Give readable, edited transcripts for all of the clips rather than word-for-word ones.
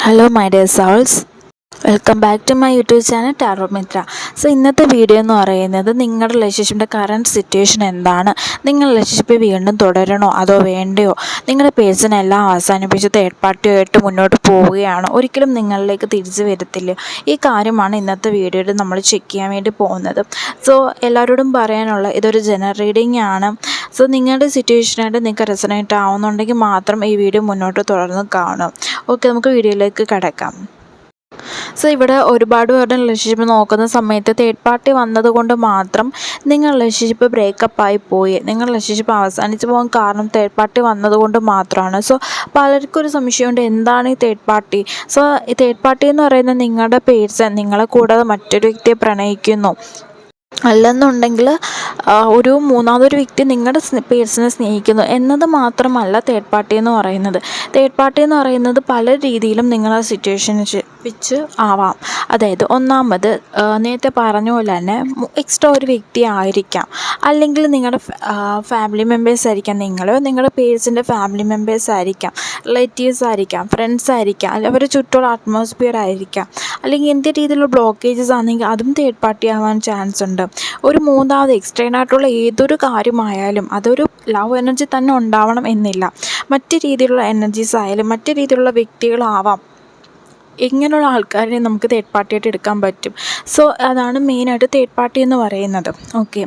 Hello, my dear souls. Welcome back to my YouTube channel tarot Mitra. So ഇന്നത്തെ video എന്ന് പറയുന്നത് നിങ്ങളുടെ റിലേഷൻഷിപ്പിൻ്റെ current situation എന്താണ്, നിങ്ങൾ റിലേഷൻഷിപ്പ് വീണ്ടും തുടരണോ അതോ വേണ്ടയോ, നിങ്ങളുടെ പേഴ്സൺ എല്ലാം അവസാനിപ്പിച്ച് തേർഡ് പാർട്ടിയായിട്ട് മുന്നോട്ട് പോവുകയാണോ, ഒരിക്കലും നിങ്ങളിലേക്ക് തിരിച്ചു വരത്തില്ല. ഈ കാര്യമാണ് ഇന്നത്തെ വീഡിയോയിൽ നമ്മൾ ചെക്ക് ചെയ്യാൻ വേണ്ടി പോകുന്നത്. സോ എല്ലാവരോടും പറയാനുള്ള ഇതൊരു ജനറൽ റീഡിംഗ് ആണ്. സോ നിങ്ങളുടെ സിറ്റുവേഷനായിട്ട് നിങ്ങൾക്ക് റെസണേറ്റ് ആവുന്നുണ്ടെങ്കിൽ മാത്രം ഈ വീഡിയോ മുന്നോട്ട് തുടർന്ന് കാണും. ഓക്കെ, നമുക്ക് വീഡിയോയിലേക്ക് കടക്കാം. സോ ഇവിടെ ഒരുപാട് പേരുടെ റിലേഷൻഷിപ്പ് നോക്കുന്ന സമയത്ത് തേർഡ് പാർട്ടി വന്നതുകൊണ്ട് മാത്രം നിങ്ങൾ റിലേഷൻഷിപ്പ് ബ്രേക്കപ്പായി പോയി, നിങ്ങൾ റിലേഷൻഷിപ്പ് അവസാനിച്ച് പോകാൻ കാരണം തേർഡ് പാർട്ടി വന്നതുകൊണ്ട് മാത്രമാണ്. സോ പലർക്കും ഒരു സംശയമുണ്ട്, എന്താണ് ഈ തേർഡ് പാർട്ടി. സോ ഈ തേർഡ് പാർട്ടി എന്ന് പറയുന്നത് നിങ്ങളുടെ പേഴ്സൺ നിങ്ങളെ കൂടാതെ മറ്റൊരു വ്യക്തിയെ പ്രണയിക്കുന്നു, അല്ലെന്നുണ്ടെങ്കിൽ ഒരു മൂന്നാമതൊരു വ്യക്തി നിങ്ങളുടെ പേഴ്സണെ സ്നേഹിക്കുന്നു എന്നത് മാത്രമല്ല തേർഡ് പാർട്ടി എന്ന് പറയുന്നത്. തേർഡ് പാർട്ടി എന്ന് പറയുന്നത് പല രീതിയിലും നിങ്ങളെ സിറ്റുവേഷൻ വെച്ച് ആവാം. അതായത് ഒന്നാമത് നേരത്തെ പറഞ്ഞ പോലെ തന്നെ എക്സ്ട്രാ ഒരു വ്യക്തി ആയിരിക്കാം, അല്ലെങ്കിൽ നിങ്ങളുടെ ഫാമിലി മെമ്പേഴ്സ് ആയിരിക്കാം, നിങ്ങളോ നിങ്ങളുടെ പേഴ്സൻ്റെ ഫാമിലി മെമ്പേഴ്സ് ആയിരിക്കാം, റിലേറ്റീവ്സ് ആയിരിക്കാം, ഫ്രണ്ട്സ് ആയിരിക്കാം, അല്ലെങ്കിൽ അവരുടെ ചുറ്റുമുള്ള അറ്റ്മോസ്ഫിയർ ആയിരിക്കാം, അല്ലെങ്കിൽ എന്ത് രീതിയിലുള്ള ബ്ലോക്കേജസ് ആണെങ്കിൽ അതും തേർഡ് പാർട്ടി ആവാൻ ചാൻസ് ഉണ്ട്. ഒരു മൂന്നാമത് എക്സ്റ്റേൺ ആയിട്ടുള്ള ഏതൊരു കാര്യമായാലും അതൊരു ലവ് എനർജി തന്നെ ഉണ്ടാവണം എന്നില്ല. മറ്റ് രീതിയിലുള്ള എനർജീസ് ആയാലും മറ്റ് രീതിയിലുള്ള വ്യക്തികളാവാം. ഇങ്ങനെയുള്ള ആൾക്കാരെ നമുക്ക് തേർഡ് പാർട്ടിയായിട്ട് എടുക്കാൻ പറ്റും. സോ അതാണ് മെയിനായിട്ട് തേർഡ് പാർട്ടി എന്ന് പറയുന്നത്. ഓക്കെ,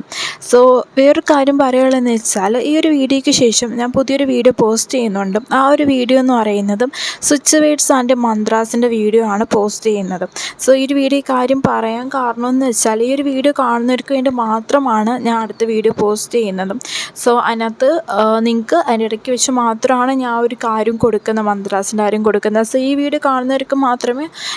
സോ വേറൊരു കാര്യം പറയുകയെന്ന് വെച്ചാൽ ഈ ഒരു വീഡിയോയ്ക്ക് ശേഷം ഞാൻ പുതിയൊരു വീഡിയോ പോസ്റ്റ് ചെയ്യുന്നുണ്ട്. ആ ഒരു വീഡിയോ എന്ന് പറയുന്നതും സ്വിച്ച് വേർഡ്സ് ആൻഡ് മന്ത്രാസിൻ്റെ വീഡിയോ ആണ് പോസ്റ്റ് ചെയ്യുന്നത്. സോ ഈ ഒരു വീഡിയോ കാര്യം പറയാൻ കാരണമെന്ന് വെച്ചാൽ ഈ ഒരു വീഡിയോ കാണുന്നവർക്ക് വേണ്ടി മാത്രമാണ് ഞാൻ അടുത്ത വീഡിയോ പോസ്റ്റ് ചെയ്യുന്നതും. സോ അതിനകത്ത് നിങ്ങൾക്ക് അതിൻ്റെ ഇടയ്ക്ക് വെച്ച് മാത്രമാണ് ഞാൻ ഒരു കാര്യം കൊടുക്കുന്നത്, മന്ത്രാസിൻ്റെ കാര്യം കൊടുക്കുന്നത്. സോ ഈ വീഡിയോ കാണുന്നവർക്ക് മാത്രമേ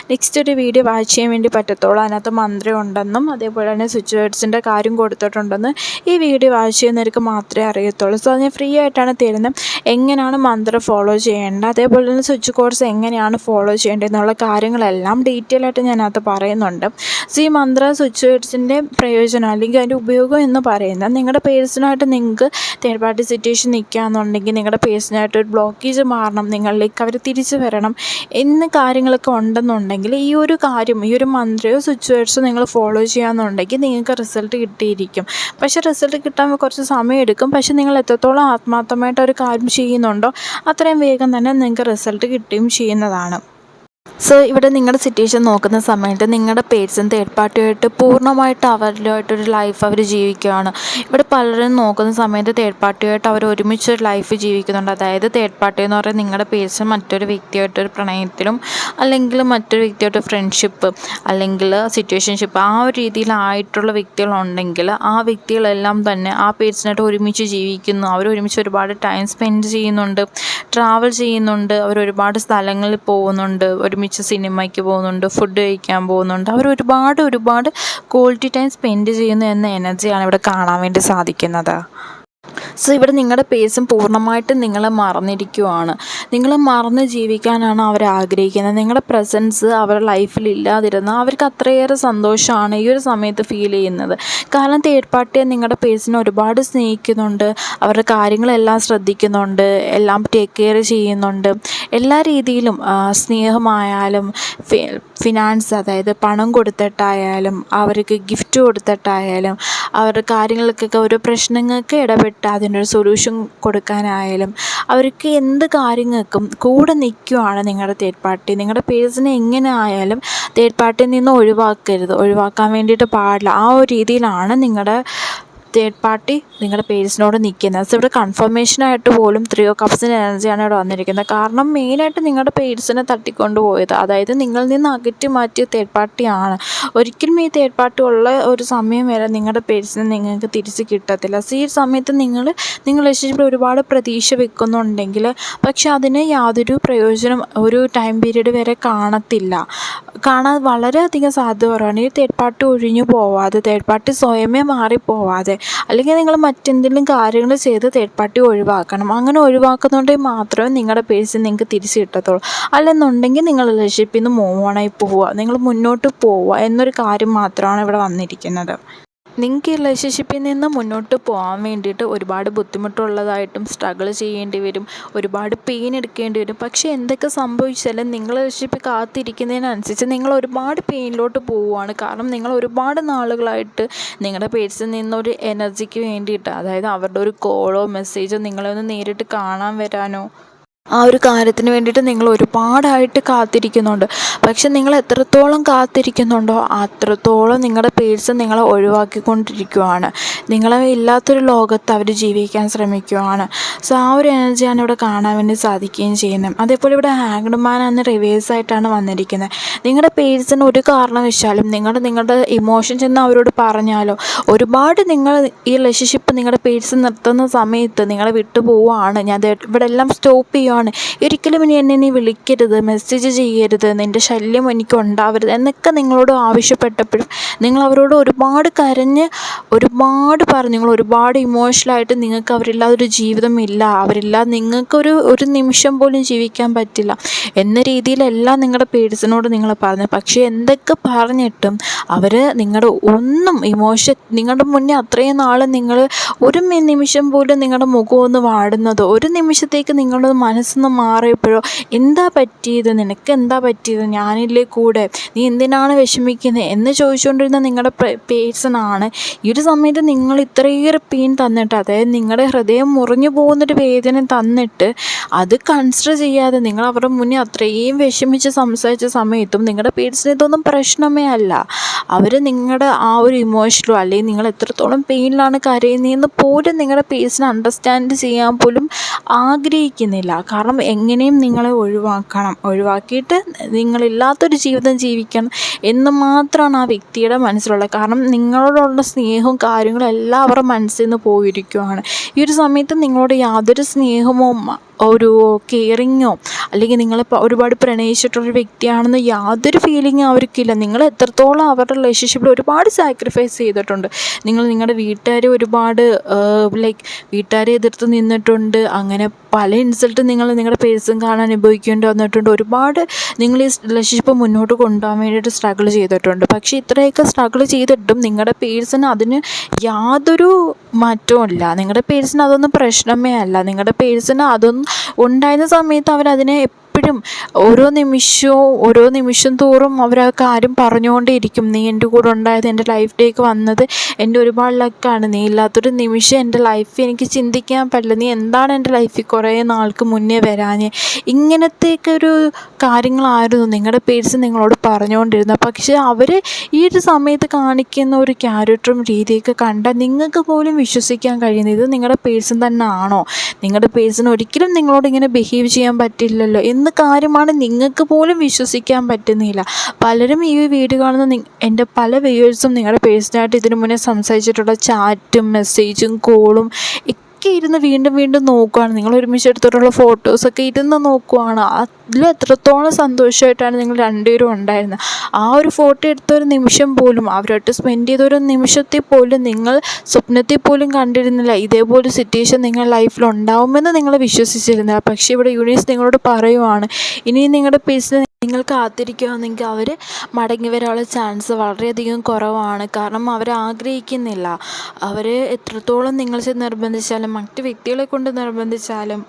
നെക്സ്റ്റ് ഒരു വീഡിയോ വാച്ച് ചെയ്യാൻ വേണ്ടി പറ്റത്തുള്ളൂ. അതിനകത്ത് മന്ത്രം ഉണ്ടെന്നും അതേപോലെ തന്നെ സ്വിച്ച് വേർഡ്സിൻ്റെ കാര്യം കൊടുത്തിട്ടുണ്ടെന്നും ഈ വീഡിയോ വാച്ച് ചെയ്യുന്നവർക്ക് മാത്രമേ അറിയത്തുള്ളൂ. സോ അത് ഞാൻ ഫ്രീ ആയിട്ടാണ് തരുന്നത്. എങ്ങനെയാണ് മന്ത്രം ഫോളോ ചെയ്യേണ്ടത്, അതേപോലെ തന്നെ സ്വിച്ച് കോഡ്സ് എങ്ങനെയാണ് ഫോളോ ചെയ്യേണ്ടത് എന്നുള്ള കാര്യങ്ങളെല്ലാം ഡീറ്റെയിൽ ആയിട്ട് ഞാനകത്ത് പറയുന്നുണ്ട്. സോ ഈ മന്ത്ര സ്വിച്ച് വേർഡ്സിൻ്റെ പ്രയോജനം അല്ലെങ്കിൽ അതിൻ്റെ ഉപയോഗം എന്ന് പറയുന്നത് നിങ്ങളുടെ പേഴ്സണായിട്ട് നിങ്ങൾക്ക് തേർഡ് പാർട്ടി സിറ്റുവേഷൻ നിൽക്കുകയെന്നുണ്ടെങ്കിൽ നിങ്ങളുടെ പേഴ്സണായിട്ട് ഒരു ബ്ലോക്കേജ് മാറണം, നിങ്ങളിലേക്ക് അവർ തിരിച്ചു വരണം എന്ന കാര്യങ്ങളൊക്കെ ഉണ്ടെന്നുണ്ടെങ്കിൽ ഈ ഒരു കാര്യം, ഈ ഒരു മന്ത്രയോ സ്വിച്ച് വേർഡ്സോ നിങ്ങൾ ഫോളോ ചെയ്യാമെന്നുണ്ടെങ്കിൽ നിങ്ങൾക്ക് റിസൾട്ട് കിട്ടിയിരിക്കും. പക്ഷേ റിസൾട്ട് കിട്ടാൻ കുറച്ച് സമയം എടുക്കും. പക്ഷേ നിങ്ങൾ എത്രത്തോളം ആത്മാർത്ഥമായിട്ട് ഒരു കാര്യം ചെയ്യുന്നുണ്ടോ അത്രയും വേഗം തന്നെ നിങ്ങൾക്ക് റിസൾട്ട് കിട്ടുകയും ചെയ്യുന്നതാണ്. സോ ഇവിടെ നിങ്ങളുടെ സിറ്റുവേഷൻ നോക്കുന്ന സമയത്ത് നിങ്ങളുടെ പേഴ്സൺ തേർഡ് പാർട്ടിയായിട്ട് പൂർണ്ണമായിട്ട് അവരുമായിട്ടൊരു ലൈഫ് അവർ ജീവിക്കുകയാണ്. ഇവിടെ പലരും നോക്കുന്ന സമയത്ത് തേർഡ് പാർട്ടിയായിട്ട് അവർ ഒരുമിച്ചൊരു ലൈഫ് ജീവിക്കുന്നുണ്ട്. അതായത് തേർഡ് പാർട്ടി എന്ന് പറയുന്നത് നിങ്ങളുടെ പേഴ്സൺ മറ്റൊരു വ്യക്തിയായിട്ടൊരു പ്രണയത്തിലും അല്ലെങ്കിൽ മറ്റൊരു വ്യക്തിയായിട്ട് ഫ്രണ്ട്ഷിപ്പ് അല്ലെങ്കിൽ സിറ്റുവേഷൻഷിപ്പ് ആ ഒരു രീതിയിലായിട്ടുള്ള വ്യക്തികളുണ്ടെങ്കിൽ ആ വ്യക്തികളെല്ലാം തന്നെ ആ പേഴ്സണായിട്ട് ഒരുമിച്ച് ജീവിക്കുന്നു. അവർ ഒരുമിച്ച് ഒരുപാട് ടൈം സ്പെൻഡ് ചെയ്യുന്നുണ്ട്, ട്രാവൽ ചെയ്യുന്നുണ്ട്, അവർ ഒരുപാട് സ്ഥലങ്ങളിൽ പോകുന്നുണ്ട്, ഒരുമിച്ച് സിനിമയ്ക്ക് പോകുന്നുണ്ട്, ഫുഡ് കഴിക്കാൻ പോകുന്നുണ്ട്, അവർ ഒരുപാട് ക്വാളിറ്റി ടൈം സ്പെൻഡ് ചെയ്യുന്നു എന്ന എനർജിയാണ് ഇവിടെ കാണാൻ വേണ്ടി സാധിക്കുന്നത്. സോ ഇവിടെ നിങ്ങളുടെ പേഴ്സൺ പൂർണ്ണമായിട്ടും നിങ്ങളെ മറന്നിരിക്കുവാണ്. നിങ്ങളെ മറന്ന് ജീവിക്കാനാണ് അവർ ആഗ്രഹിക്കുന്നത്. നിങ്ങളുടെ പ്രസൻസ് അവരുടെ ലൈഫിൽ ഇല്ലാതിരുന്നാൽ അവർക്ക് അത്രയേറെ സന്തോഷമാണ് ഈ ഒരു സമയത്ത് ഫീൽ ചെയ്യുന്നത്. കാരണം തേർഡ് പാർട്ടിയെ നിങ്ങളുടെ പേഴ്സണെ ഒരുപാട് സ്നേഹിക്കുന്നുണ്ട്, അവരുടെ കാര്യങ്ങളെല്ലാം ശ്രദ്ധിക്കുന്നുണ്ട്, എല്ലാം ടേക്ക് കെയർ ചെയ്യുന്നുണ്ട്. എല്ലാ രീതിയിലും സ്നേഹമായാലും ഫിനാൻസ്, അതായത് പണം കൊടുത്തിട്ടായാലും അവർക്ക് ഗിഫ്റ്റ് കൊടുത്തിട്ടായാലും അവരുടെ കാര്യങ്ങൾക്കൊക്കെ ഓരോ പ്രശ്നങ്ങൾക്ക് ഇടപെട്ട് അതിനൊരു സൊല്യൂഷൻ കൊടുക്കാനായാലും അവർക്ക് എന്ത് കാര്യങ്ങൾക്കും കൂടെ നിൽക്കുകയാണ് നിങ്ങളുടെ തേർഡ് പാർട്ടി. നിങ്ങളുടെ പേഴ്സണെ എങ്ങനെ ആയാലും തേർഡ് പാർട്ടിയിൽ നിന്ന് ഒഴിവാക്കാൻ വേണ്ടിയിട്ട് പാടില്ല. ആ ഒരു രീതിയിലാണ് നിങ്ങളുടെ തേർഡ് പാർട്ടി നിങ്ങളുടെ പേഴ്സണോട് നിൽക്കുന്നത്. സോ ഇവിടെ കൺഫർമേഷനായിട്ട് പോലും 3 ഓഫ് കപ്സിൻ്റെ എനർജിയാണ് ഇവിടെ വന്നിരിക്കുന്നത്. കാരണം മെയിനായിട്ട് നിങ്ങളുടെ പേഴ്സണെ തട്ടിക്കൊണ്ട് പോയത്, അതായത് നിങ്ങളിൽ നിന്ന് അകറ്റി മാറ്റിയ തേർഡ് പാർട്ടിയാണ്. ഒരിക്കലും ഈ തേർഡ് പാർട്ടി ഉള്ള ഒരു സമയം വരെ നിങ്ങളുടെ പേഴ്സണെ നിങ്ങൾക്ക് തിരിച്ച് കിട്ടത്തില്ല. സോ ഈ സമയത്ത് നിങ്ങൾ റിലേഷൻഷിപ്പിൽ ഒരുപാട് പ്രതീക്ഷ വെക്കുന്നുണ്ടെങ്കിൽ പക്ഷെ അതിന് യാതൊരു പ്രയോജനം ഒരു ടൈം പീരീഡ് വരെ കാണാൻ വളരെയധികം സാധ്യത കുറവാണ്. ഈ തേർഡ് പാർട്ടി ഒഴിഞ്ഞു പോവാതെ, തേർഡ് പാർട്ടി സ്വയമേ മാറിപ്പോവാതെ, അല്ലെങ്കിൽ നിങ്ങൾ മറ്റെന്തെങ്കിലും കാര്യങ്ങൾ ചെയ്ത് തേർഡ് പാർട്ടി ഒഴിവാക്കണം. അങ്ങനെ ഒഴിവാക്കുന്നുണ്ടെങ്കിൽ മാത്രമേ നിങ്ങളുടെ പേഴ്സൺ നിങ്ങൾക്ക് തിരിച്ച് കിട്ടത്തുള്ളൂ. അല്ലെന്നുണ്ടെങ്കിൽ നിങ്ങൾ റിലേഷൻഷിപ്പിൽ നിന്ന് മൂവ് ഓണായി പോവുക, നിങ്ങൾ മുന്നോട്ട് പോവുക എന്നൊരു കാര്യം മാത്രമാണ് ഇവിടെ വന്നിരിക്കുന്നത്. നിങ്ങൾക്ക് ഈ റിലേഷൻഷിപ്പിൽ നിന്ന് മുന്നോട്ട് പോകാൻ വേണ്ടിയിട്ട് ഒരുപാട് ബുദ്ധിമുട്ടുള്ളതായിട്ടും സ്ട്രഗിൾ ചെയ്യേണ്ടി വരും, ഒരുപാട് പെയിൻ എടുക്കേണ്ടി വരും. പക്ഷേ എന്തൊക്കെ സംഭവിച്ചാലും നിങ്ങൾ റിലേഷൻഷിപ്പ് കാത്തിരിക്കുന്നതിനനുസരിച്ച് നിങ്ങൾ ഒരുപാട് പെയിനിലോട്ട് പോവുകയാണ്. കാരണം നിങ്ങൾ ഒരുപാട് നാളുകളായിട്ട് നിങ്ങളുടെ പേഴ്സിൽ നിന്നൊരു എനർജിക്ക് വേണ്ടിയിട്ട്, അതായത് അവരുടെ ഒരു കോളോ മെസ്സേജോ നിങ്ങളെ ഒന്ന് നേരിട്ട് കാണാൻ വരാനോ ആ ഒരു കാര്യത്തിന് വേണ്ടിയിട്ട് നിങ്ങൾ ഒരുപാടായിട്ട് കാത്തിരിക്കുന്നുണ്ട്. പക്ഷെ നിങ്ങൾ എത്രത്തോളം കാത്തിരിക്കുന്നുണ്ടോ അത്രത്തോളം നിങ്ങളുടെ പേഴ്സൺ നിങ്ങളെ ഒഴിവാക്കിക്കൊണ്ടിരിക്കുകയാണ്. നിങ്ങളെ ഇല്ലാത്തൊരു ലോകത്ത് അവർ ജീവിക്കാൻ ശ്രമിക്കുകയാണ്. സോ ആ ഒരു എനർജിയാണ് ഇവിടെ കാണാൻ വേണ്ടി സാധിക്കുകയും ചെയ്യുന്നത്. അതേപോലെ ഇവിടെ ഹാങ്ഡ് മാൻ എന്ന റിവേഴ്സായിട്ടാണ് വന്നിരിക്കുന്നത്. നിങ്ങളുടെ പേഴ്സൺ ഒരു കാരണവശാലും നിങ്ങളുടെ ഇമോഷൻ ചെന്ന് അവരോട് പറഞ്ഞാലോ, ഒരുപാട് നിങ്ങൾ ഈ റിലേഷൻഷിപ്പ് നിങ്ങളുടെ പേഴ്സൺ നിർത്തുന്ന സമയത്ത് നിങ്ങളെ വിട്ടു പോവുകയാണ്, ഞാൻ ഇവിടെ എല്ലാം സ്റ്റോപ്പ് ചെയ്യുകയാണ്, ഒരിക്കലും ഇനി എന്നെ നീ വിളിക്കരുത്, മെസ്സേജ് ചെയ്യരുത്, നിൻ്റെ ശല്യം എനിക്ക് ഉണ്ടാവരുത് എന്നൊക്കെ നിങ്ങളോട് ആവശ്യപ്പെട്ടപ്പോഴും നിങ്ങൾ അവരോട് ഒരുപാട് കരഞ്ഞ് ഒരുപാട് പറഞ്ഞു, നിങ്ങൾ ഒരുപാട് ഇമോഷണലായിട്ട് നിങ്ങൾക്ക് അവരില്ലാതൊരു ജീവിതമില്ല, അവരില്ലാതെ നിങ്ങൾക്കൊരു നിമിഷം പോലും ജീവിക്കാൻ പറ്റില്ല എന്ന രീതിയിലെല്ലാം നിങ്ങളുടെ പേഴ്സണോട് നിങ്ങൾ പറഞ്ഞു. പക്ഷേ എന്തൊക്കെ പറഞ്ഞിട്ടും അവർ നിങ്ങളുടെ ഒന്നും ഇമോഷൻ നിങ്ങളുടെ മുന്നേ അത്രയും നാൾ നിങ്ങൾ ഒരു നിമിഷം പോലും നിങ്ങളുടെ മുഖം ഒന്ന് വാടുന്നതോ, ഒരു നിമിഷത്തേക്ക് നിങ്ങളുടെ മനസ്സൊന്ന് മാറിയപ്പോഴോ എന്താ പറ്റിയത്, നിനക്ക് എന്താ പറ്റിയത്, ഞാനില്ലേ കൂടെ, നീ എന്തിനാണ് വിഷമിക്കുന്നത് എന്ന് ചോദിച്ചുകൊണ്ടിരുന്ന നിങ്ങളുടെ പേഴ്സണാണ് ഈ ഒരു സമയത്ത് നിങ്ങൾ ഇത്രയേറെ പെയിൻ തന്നിട്ട്, അതായത് നിങ്ങളുടെ ഹൃദയം മുറിഞ്ഞു പോകുന്നൊരു വേദന തന്നിട്ട് അത് കൺസിഡർ ചെയ്യാതെ നിങ്ങൾ അവരുടെ മുന്നേ അത്രയും വിഷമിച്ച് സംസാരിച്ച സമയത്തും നിങ്ങളുടെ പേഴ്സൺ ഇതൊന്നും പ്രശ്നമേ അല്ല. അവർ നിങ്ങളുടെ ആ ഒരു ഇമോഷനോ അല്ലെങ്കിൽ നിങ്ങൾ എത്രത്തോളം പെയിനിലാണ് കരയുന്നതെന്ന് പോലും നിങ്ങളുടെ പേഴ്സൺ അണ്ടർസ്റ്റാൻഡ് ചെയ്യാൻ പോലും ആഗ്രഹിക്കുന്നില്ല. കാരണം എങ്ങനെയും നിങ്ങളെ ഒഴിവാക്കിയിട്ട് നിങ്ങളില്ലാത്തൊരു ജീവിതം ജീവിക്കണം എന്ന് മാത്രമാണ് ആ വ്യക്തിയുടെ മനസ്സിലുള്ളത്. കാരണം നിങ്ങളോടുള്ള സ്നേഹവും കാര്യങ്ങളും എല്ലാം അവരുടെ മനസ്സിൽ നിന്ന് പോയിരിക്കുകയാണ്. ഈ ഒരു സമയത്ത് നിങ്ങളോട് യാതൊരു സ്നേഹമോ ഒരു കെയറിങ്ങോ അല്ലെങ്കിൽ നിങ്ങളിപ്പോൾ ഒരുപാട് പ്രണയിച്ചിട്ടുള്ളൊരു വ്യക്തിയാണെന്ന് യാതൊരു ഫീലിങ്ങും അവർക്കില്ല. നിങ്ങൾ എത്രത്തോളം അവരുടെ റിലേഷൻഷിപ്പിൽ ഒരുപാട് സാക്രിഫൈസ് ചെയ്തിട്ടുണ്ട്. നിങ്ങളുടെ വീട്ടുകാരെ ഒരുപാട് വീട്ടുകാരെ എതിർത്ത് നിന്നിട്ടുണ്ട്. അങ്ങനെ പല ഇൻസൾട്ടും നിങ്ങളുടെ പേഴ്സൺ കാണാൻ അനുഭവിക്കേണ്ടി വന്നിട്ടുണ്ട്. ഒരുപാട് നിങ്ങൾ ഈ റിലേഷൻഷിപ്പ് മുന്നോട്ട് കൊണ്ടുപോകാൻ വേണ്ടിയിട്ട് സ്ട്രഗിൾ ചെയ്തിട്ടുണ്ട്. പക്ഷേ ഇത്രയൊക്കെ സ്ട്രഗിൾ ചെയ്തിട്ടും നിങ്ങളുടെ പേഴ്സൺ അതിന് യാതൊരു മാറ്റവും ഇല്ല. നിങ്ങളുടെ പേഴ്സൺ അതൊന്നും പ്രശ്നമേ അല്ല. നിങ്ങളുടെ പേഴ്സൺ അതൊന്നും ഉണ്ടായിരുന്ന സമയത്ത് അവരതിനെ എപ്പോഴും ഓരോ നിമിഷം തോറും അവർ ആ കാര്യം പറഞ്ഞുകൊണ്ടേയിരിക്കും. നീ എൻ്റെ കൂടെ ഉണ്ടായത്, എൻ്റെ ലൈഫിലേക്ക് വന്നത് എൻ്റെ ഒരുപാട് ലക്കാണ്, നീ ഇല്ലാത്തൊരു നിമിഷം എൻ്റെ ലൈഫ് എനിക്ക് ചിന്തിക്കാൻ പറ്റില്ല, നീ എന്താണ് എൻ്റെ ലൈഫിൽ കുറേ നാൾക്ക് മുന്നേ വരാഞ്ഞ്, ഇങ്ങനത്തെയൊക്കെ ഒരു കാര്യങ്ങളായിരുന്നു നിങ്ങളുടെ പേഴ്സൺ നിങ്ങളോട് പറഞ്ഞുകൊണ്ടിരുന്നത്. പക്ഷേ അവർ ഈ ഒരു സമയത്ത് കാണിക്കുന്ന ഒരു ക്യാരക്ടറും രീതിയൊക്കെ കണ്ടാൽ നിങ്ങൾക്ക് പോലും വിശ്വസിക്കാൻ കഴിയുന്നത് ഇത് നിങ്ങളുടെ പേഴ്സൺ തന്നെ ആണോ, നിങ്ങളുടെ പേഴ്സൺ ഒരിക്കലും നിങ്ങളോട് ഇങ്ങനെ ബിഹേവ് ചെയ്യാൻ പറ്റില്ലല്ലോ എന്ന കാര്യമാണ് നിങ്ങൾക്ക് പോലും വിശ്വസിക്കാൻ പറ്റുന്നില്ല. പലരും ഈ വീഡിയോ കാണുന്ന എൻ്റെ പല വ്യൂവേഴ്സും നിങ്ങളുടെ പേഴ്സണായിട്ട് ഇതിനു മുന്നേ സംസാരിച്ചിട്ടുള്ള ചാറ്റും മെസ്സേജും കോളും ഒക്കെ ഇരുന്ന് വീണ്ടും നോക്കുകയാണ്. നിങ്ങൾ ഒരുമിച്ച് എടുത്തിട്ടുള്ള ഫോട്ടോസൊക്കെ ഇരുന്ന് നോക്കുകയാണ്. അതിൽ എത്രത്തോളം സന്തോഷമായിട്ടാണ് നിങ്ങൾ രണ്ടുപേരും ഉണ്ടായിരുന്നത്. ആ ഒരു ഫോട്ടോ എടുത്തൊരു നിമിഷം പോലും അവരായിട്ട് സ്പെൻഡ് ചെയ്തൊരു നിമിഷത്തിൽ പോലും നിങ്ങൾ സ്വപ്നത്തിൽ പോലും കണ്ടിരുന്നില്ല ഇതേപോലെ സിറ്റുവേഷൻ നിങ്ങളുടെ ലൈഫിൽ ഉണ്ടാവുമെന്ന് നിങ്ങൾ വിശ്വസിച്ചിരുന്നില്ല. പക്ഷേ ഇവിടെ യൂണിവേഴ്സ് നിങ്ങളോട് പറയുവാണ്, ഇനി നിങ്ങളുടെ പേഴ്സൺ നിങ്ങൾ കാത്തിരിക്കുകയാണെങ്കിൽ അവർ മടങ്ങി വരാനുള്ള ചാൻസ് വളരെയധികം കുറവാണ്. കാരണം അവർ ആഗ്രഹിക്കുന്നില്ല. അവർ എത്രത്തോളം നിങ്ങൾ നിർബന്ധിച്ചാലും മറ്റ് വ്യക്തികളെ കൊണ്ട് നിർബന്ധിച്ചാലും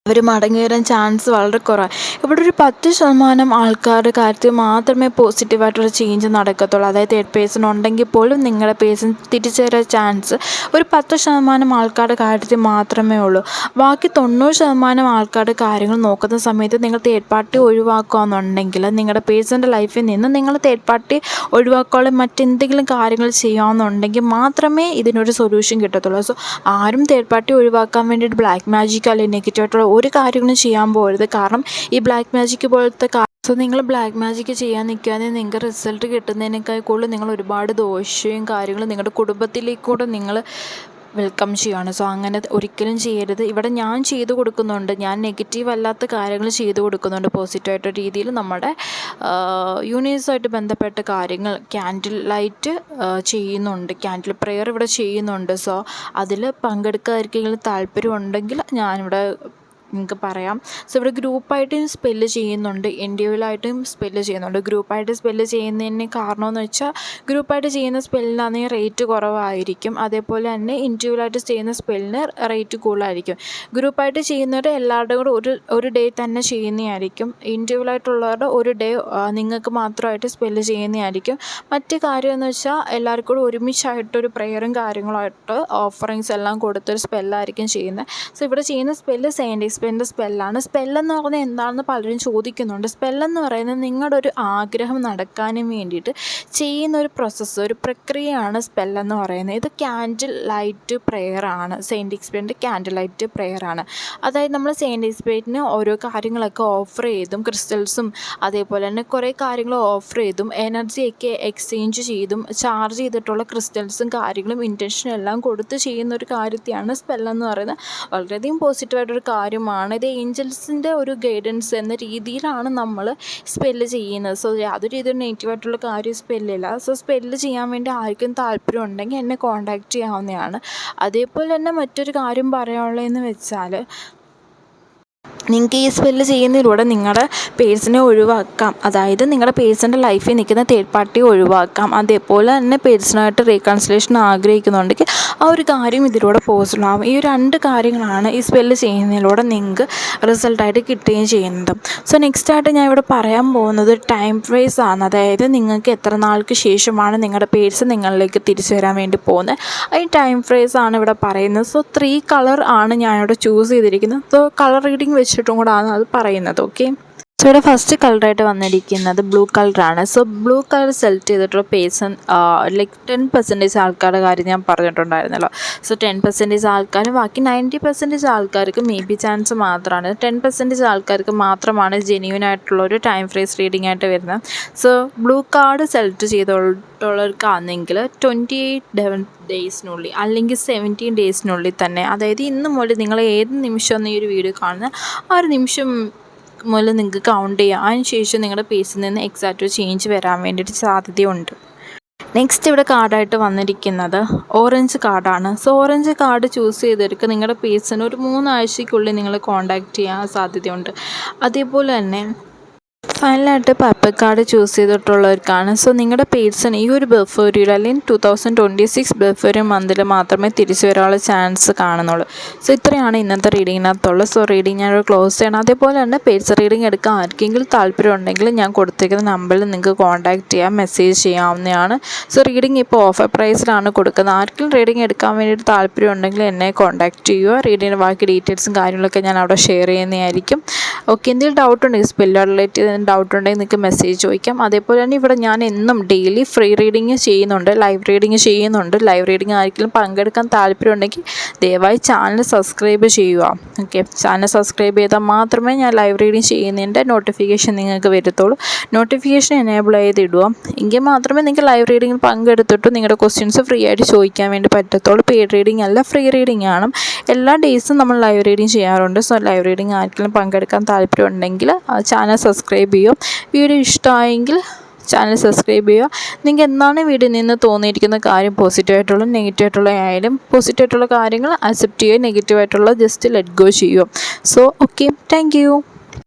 അവർ മടങ്ങി വരാൻ ചാൻസ് വളരെ കുറവാണ്. ഇവിടെ ഒരു 10% ആൾക്കാരുടെ കാര്യത്തിൽ മാത്രമേ പോസിറ്റീവായിട്ടുള്ള ചേഞ്ച് നടക്കത്തുള്ളൂ. അതായത് തേർഡ് പേഴ്സൺ ഉണ്ടെങ്കിൽ പോലും നിങ്ങളുടെ പേഴ്സൺ തിരിച്ചു തരാൻ ചാൻസ് ഒരു 10% ആൾക്കാരുടെ കാര്യത്തിൽ മാത്രമേ ഉള്ളൂ. ബാക്കി 90% ആൾക്കാരുടെ കാര്യങ്ങൾ നോക്കുന്ന സമയത്ത് നിങ്ങൾ തേർഡ് പാർട്ടി ഒഴിവാക്കുകയെന്നുണ്ടെങ്കിൽ നിങ്ങളുടെ പേഴ്സൻ്റെ ലൈഫിൽ നിന്ന് നിങ്ങൾ തേർഡ് പാർട്ടി ഒഴിവാക്കാനുള്ള മറ്റെന്തെങ്കിലും കാര്യങ്ങൾ ചെയ്യാമെന്നുണ്ടെങ്കിൽ മാത്രമേ ഇതിനൊരു സൊല്യൂഷൻ കിട്ടത്തുള്ളൂ. സോ ആരും തേർഡ് പാർട്ടി ഒഴിവാക്കാൻ വേണ്ടിയിട്ട് ബ്ലാക്ക് മാജിക് അല്ലെങ്കിൽ നെഗറ്റീവായിട്ടുള്ള ഒരു കാര്യങ്ങളും ചെയ്യാൻ പോകരുത്. കാരണം ഈ ബ്ലാക്ക് മാജിക് പോലത്തെ സോ നിങ്ങൾ ബ്ലാക്ക് മാജിക് ചെയ്യാൻ നിൽക്കാതെ നിങ്ങൾക്ക് റിസൾട്ട് കിട്ടുന്നതിനേക്കാൾ കൂടുതൽ നിങ്ങൾ ഒരുപാട് ദോഷവും കാര്യങ്ങളും നിങ്ങളുടെ കുടുംബത്തിലേക്കൂടെ നിങ്ങൾ വെൽക്കം ചെയ്യുകയാണ്. സോ അങ്ങനെ ഒരിക്കലും ചെയ്യരുത്. ഇവിടെ ഞാൻ ചെയ്തു കൊടുക്കുന്നുണ്ട്, ഞാൻ നെഗറ്റീവ് അല്ലാത്ത കാര്യങ്ങൾ ചെയ്തു കൊടുക്കുന്നുണ്ട്. പോസിറ്റീവായിട്ട് രീതിയിൽ നമ്മുടെ യൂണിവേഴ്സായിട്ട് ബന്ധപ്പെട്ട കാര്യങ്ങൾ ക്യാൻഡിൽ ലൈറ്റ് ചെയ്യുന്നുണ്ട്, ക്യാൻഡിൽ പ്രെയർ ഇവിടെ ചെയ്യുന്നുണ്ട്. സോ അതിൽ പങ്കെടുക്കാതിരിക്കെങ്കിലും താല്പര്യം ഉണ്ടെങ്കിൽ ഞാനിവിടെ നിങ്ങൾക്ക് പറയാം. സോ ഇവിടെ ഗ്രൂപ്പായിട്ടും സ്പെല്ല് ചെയ്യുന്നുണ്ട്, ഇൻഡിവിജ്വലായിട്ടും സ്പെല്ല് ചെയ്യുന്നുണ്ട്. ഗ്രൂപ്പായിട്ട് സ്പെല്ല് ചെയ്യുന്നതിന് കാരണമെന്ന് വെച്ചാൽ ഗ്രൂപ്പായിട്ട് ചെയ്യുന്ന സ്പെല്ലിനാണെങ്കിൽ റേറ്റ് കുറവായിരിക്കും. അതേപോലെ തന്നെ ഇൻഡിവിജ്വലായിട്ട് ചെയ്യുന്ന സ്പെല്ലിന് റേറ്റ് കൂടുതലായിരിക്കും. ഗ്രൂപ്പായിട്ട് ചെയ്യുന്നവർ എല്ലാവരുടെയും കൂടെ ഒരു ഡേ തന്നെ ചെയ്യുന്നതായിരിക്കും. ഇൻഡിവിജ്വലായിട്ടുള്ളവരുടെ ഒരു ഡേ നിങ്ങൾക്ക് മാത്രമായിട്ട് സ്പെല്ല് ചെയ്യുന്നതായിരിക്കും. മറ്റു കാര്യമെന്ന് വെച്ചാൽ എല്ലാവർക്കും കൂടെ ഒരുമിച്ചായിട്ടൊരു പ്രെയറും കാര്യങ്ങളുമായിട്ട് ഓഫറിങ്സ് എല്ലാം കൊടുത്തൊരു സ്പെല്ലായിരിക്കും ചെയ്യുന്നത്. സോ ഇവിടെ ചെയ്യുന്ന സ്പെല്ല് സെയിൻറ്റ് എക്സ്പെൻൻ്റെ സ്പെല്ലാണ്. സ്പെല്ലെന്ന് പറഞ്ഞാൽ എന്താണെന്ന് പലരും ചോദിക്കുന്നുണ്ട്. സ്പെല്ലെന്ന് പറയുന്നത് നിങ്ങളുടെ ഒരു ആഗ്രഹം നടക്കാനും വേണ്ടിയിട്ട് ചെയ്യുന്ന ഒരു പ്രോസസ്സ്, ഒരു പ്രക്രിയയാണ് സ്പെല്ലെന്ന് പറയുന്നത്. ഇത് ക്യാൻഡിൽ ലൈറ്റ് പ്രെയറാണ്. സെയിൻറ്റ് എക്സ്പെൻൻ്റെ ക്യാൻഡിൽ ലൈറ്റ് പ്രെയറാണ്. അതായത് നമ്മൾ സെയിൻറ്റ് എക്സ്പെൻറ്റിന് ഓരോ കാര്യങ്ങളൊക്കെ ഓഫർ ചെയ്തും ക്രിസ്റ്റൽസും അതേപോലെ തന്നെ കുറേ കാര്യങ്ങൾ ഓഫർ ചെയ്തും എനർജിയൊക്കെ എക്സ്ചേഞ്ച് ചെയ്തും ചാർജ് ചെയ്തിട്ടുള്ള ക്രിസ്റ്റൽസും കാര്യങ്ങളും ഇൻറ്റൻഷനും എല്ലാം കൊടുത്ത് ചെയ്യുന്ന ഒരു കാര്യത്തെയാണ് സ്പെല്ലെന്ന് പറയുന്നത്. വളരെയധികം പോസിറ്റീവായിട്ടൊരു കാര്യമാണ്. ഇത് ഏഞ്ചൽസിൻ്റെ ഒരു ഗൈഡൻസ് എന്ന രീതിയിലാണ് നമ്മൾ സ്പെല്ല് ചെയ്യുന്നത്. സോ യാതൊരു രീതിയിൽ നെഗറ്റീവായിട്ടുള്ള കാര്യം സ്പെല്ലില്ല. സോ സ്പെല്ല് ചെയ്യാൻ വേണ്ടി ആർക്കും താല്പര്യം ഉണ്ടെങ്കിൽ എന്നെ കോൺടാക്റ്റ് ചെയ്യാവുന്നതാണ്. അതേപോലെ തന്നെ മറ്റൊരു കാര്യം പറയാനുള്ളതെന്ന് വെച്ചാൽ നിങ്ങൾക്ക് ഈ സ്പെല്ല് ചെയ്യുന്നതിലൂടെ നിങ്ങളുടെ പേഴ്സണെ ഒഴിവാക്കാം. അതായത് നിങ്ങളുടെ പേഴ്സൻ്റെ ലൈഫിൽ നിൽക്കുന്ന തേർഡ് പാർട്ടിയെ ഒഴിവാക്കാം. അതേപോലെ തന്നെ പേഴ്സണായിട്ട് റീകൺസിലേഷൻ ആഗ്രഹിക്കുന്നുണ്ടെങ്കിൽ ആ ഒരു കാര്യം ഇതിലൂടെ പോസിബിൾ ആവും. ഈ 2 കാര്യങ്ങളാണ് ഈ സ്പെല്ല് ചെയ്യുന്നതിലൂടെ നിങ്ങൾക്ക് റിസൾട്ടായിട്ട് കിട്ടുകയും ചെയ്യുന്നത്. സോ നെക്സ്റ്റായിട്ട് ഞാൻ ഇവിടെ പറയാൻ പോകുന്നത് ടൈം ഫ്രേസ് ആണ്. അതായത് നിങ്ങൾക്ക് എത്ര നാൾക്ക് ശേഷമാണ് നിങ്ങളുടെ പേഴ്സൺ നിങ്ങളിലേക്ക് തിരിച്ചു വരാൻ വേണ്ടി പോകുന്നത്, ഈ ടൈം ഫ്രേസ് ആണ് ഇവിടെ പറയുന്നത്. സോ 3 കളർ ആണ് ഞാനിവിടെ ചൂസ് ചെയ്തിരിക്കുന്നത്. സോ കളർ റീഡിങ് വെച്ചിട്ടും കൂടാണ് അത് പറയുന്നത്. ഓക്കെ, സോ ഇവിടെ ഫസ്റ്റ് കളറായിട്ട് വന്നിരിക്കുന്നത് ബ്ലൂ കളറാണ്. സോ ബ്ലൂ കളർ സെലക്ട് ചെയ്തിട്ടുള്ള പേഴ്സൺ ലൈക്ക് 10% ആൾക്കാരുടെ കാര്യം ഞാൻ പറഞ്ഞിട്ടുണ്ടായിരുന്നല്ലോ. സോ 10% ആൾക്കാർ, ബാക്കി 90% ആൾക്കാർക്ക് മേ ബി ചാൻസ് മാത്രമാണ്. 10% ആൾക്കാർക്ക് മാത്രമാണ് ജെന്യൂൻ ആയിട്ടുള്ളൊരു ടൈം ഫ്രേസ് റീഡിംഗ് ആയിട്ട് വരുന്നത്. സോ ബ്ലൂ കാർഡ് സെലക്ട് ചെയ്തിട്ടുള്ളവർക്കാണെങ്കിൽ 28 ഡേയ്സിനുള്ളിൽ അല്ലെങ്കിൽ 17 ഡേയ്സിനുള്ളിൽ തന്നെ, അതായത് ഇന്ന് മുതൽ നിങ്ങൾ ഏത് നിമിഷം ഈ ഒരു വീഡിയോ കാണുന്ന ആ ഒരു നിമിഷം മുതൽ നിങ്ങൾക്ക് കൗണ്ട് ചെയ്യാം. അതിന് ശേഷം നിങ്ങളുടെ പേഴ്സിൽ നിന്ന് എക്സാക്റ്റ് ചേഞ്ച് വരാൻ വേണ്ടിയിട്ട് സാധ്യതയുണ്ട്. നെക്സ്റ്റ് ഇവിടെ കാർഡായിട്ട് വന്നിരിക്കുന്നത് ഓറഞ്ച് കാർഡാണ്. സോ ഓറഞ്ച് കാർഡ് ചൂസ് ചെയ്തെടുക്കുക. നിങ്ങളുടെ പേഴ്സൺ ഒരു 3 ആഴ്ചയ്ക്കുള്ളിൽ നിങ്ങൾ കോൺടാക്റ്റ് ചെയ്യാൻ സാധ്യതയുണ്ട്. അതേപോലെ തന്നെ ഫൈനലായിട്ട് പർപ്പിൾ കാർഡ് ചൂസ് ചെയ്തിട്ടുള്ളവർക്കാണ്. സോ നിങ്ങളുടെ പേഴ്സൺ ഈ ഒരു ഫെബ്രുവരിയിൽ അല്ലെങ്കിൽ 2026 ഫെബ്രുവരി മന്തിൽ മാത്രമേ തിരിച്ചു വരാനുള്ള ചാൻസ് കാണുന്നുള്ളൂ. സോ ഇത്രയാണ് ഇന്നത്തെ റീഡിങ്ങിനകത്തുള്ളത്. സോ റീഡിങ് ഞാനൊരു ക്ലോസ് ചെയ്യണം. അതേപോലെ തന്നെ പേഴ്സൺ റീഡിങ് എടുക്കാൻ ആർക്കെങ്കിലും താല്പര്യം ഉണ്ടെങ്കിൽ ഞാൻ കൊടുത്തിരിക്കുന്ന നമ്പറിൽ നിങ്ങൾക്ക് കോൺടാക്റ്റ് ചെയ്യാം, മെസ്സേജ് ചെയ്യാവുന്നതാണ്. സോ റീഡിങ് ഇപ്പോൾ ഓഫർ പ്രൈസിലാണ് കൊടുക്കുന്നത്. ആർക്കും റീഡിങ് എടുക്കാൻ വേണ്ടിയിട്ട് താല്പര്യം ഉണ്ടെങ്കിൽ എന്നെ കോൺടാക്റ്റ് ചെയ്യുക. റീഡിങ്ങിൻ്റെ ബാക്കി ഡീറ്റെയിൽസും കാര്യങ്ങളൊക്കെ ഞാൻ അവിടെ ഷെയർ ചെയ്യുന്നതായിരിക്കും. ഓക്കെ, എന്തെങ്കിലും ഡൗട്ട് ഉണ്ടെങ്കിൽ സ്പെല്ല് റിലേറ്റ് ചെയ്ത് ഡൗട്ട് ഉണ്ടെങ്കിൽ നിങ്ങൾക്ക് മെസ്സേജ് ചോദിക്കാം. അതേപോലെ തന്നെ ഇവിടെ ഞാൻ എന്നും ഡെയിലി ഫ്രീ റീഡിങ് ചെയ്യുന്നുണ്ട്, ലൈവ് റീഡിങ് ചെയ്യുന്നുണ്ട്. ലൈവ് റീഡിങ് ആർക്കെങ്കിലും പങ്കെടുക്കാൻ താല്പര്യം ഉണ്ടെങ്കിൽ ദയവായി ചാനൽ സബ്സ്ക്രൈബ് ചെയ്യുക. ഓക്കെ, ചാനൽ സബ്സ്ക്രൈബ് ചെയ്താൽ മാത്രമേ ഞാൻ ലൈവ് റീഡിങ് ചെയ്യുന്നതിൻ്റെ നോട്ടിഫിക്കേഷൻ നിങ്ങൾക്ക് വരത്തുള്ളൂ. നോട്ടിഫിക്കേഷൻ എനേബിൾ ചെയ്തിടുക, എങ്കിൽ മാത്രമേ നിങ്ങൾക്ക് ലൈവ് റീഡിങ്ങിൽ പങ്കെടുത്തിട്ട് നിങ്ങളുടെ ക്വസ്റ്റ്യൻസ് ഫ്രീ ആയിട്ട് ചോദിക്കാൻ വേണ്ടി പറ്റത്തുള്ളൂ. പെയ്ഡ് റീഡിംഗ് അല്ല, ഫ്രീ റീഡിംഗ് ആണ്. എല്ലാ ഡേയ്സും നമ്മൾ ലൈവ് റീഡിങ് ചെയ്യാറുണ്ട്. സോ ലൈവ് റീഡിങ് ആർക്കെങ്കിലും പങ്കെടുക്കാൻ താല്പര്യം ഉണ്ടെങ്കിൽ ചാനൽ സബ്സ്ക്രൈബ് ചെയ്യും. വീഡിയോ ഇഷ്ടമായെങ്കിൽ ചാനൽ സബ്സ്ക്രൈബ് ചെയ്യുക. നിങ്ങൾക്ക് എന്താണ് വീഡിയോയിൽ നിന്ന് തോന്നിയിരിക്കുന്ന കാര്യം, പോസിറ്റീവായിട്ടുള്ള നെഗറ്റീവായിട്ടുള്ള ആയാലും പോസിറ്റീവായിട്ടുള്ള കാര്യങ്ങൾ അക്സെപ്റ്റ് ചെയ്യുക, നെഗറ്റീവായിട്ടുള്ള ജസ്റ്റ് ലെറ്റ് ഗോ ചെയ്യുക. So okay, thank you.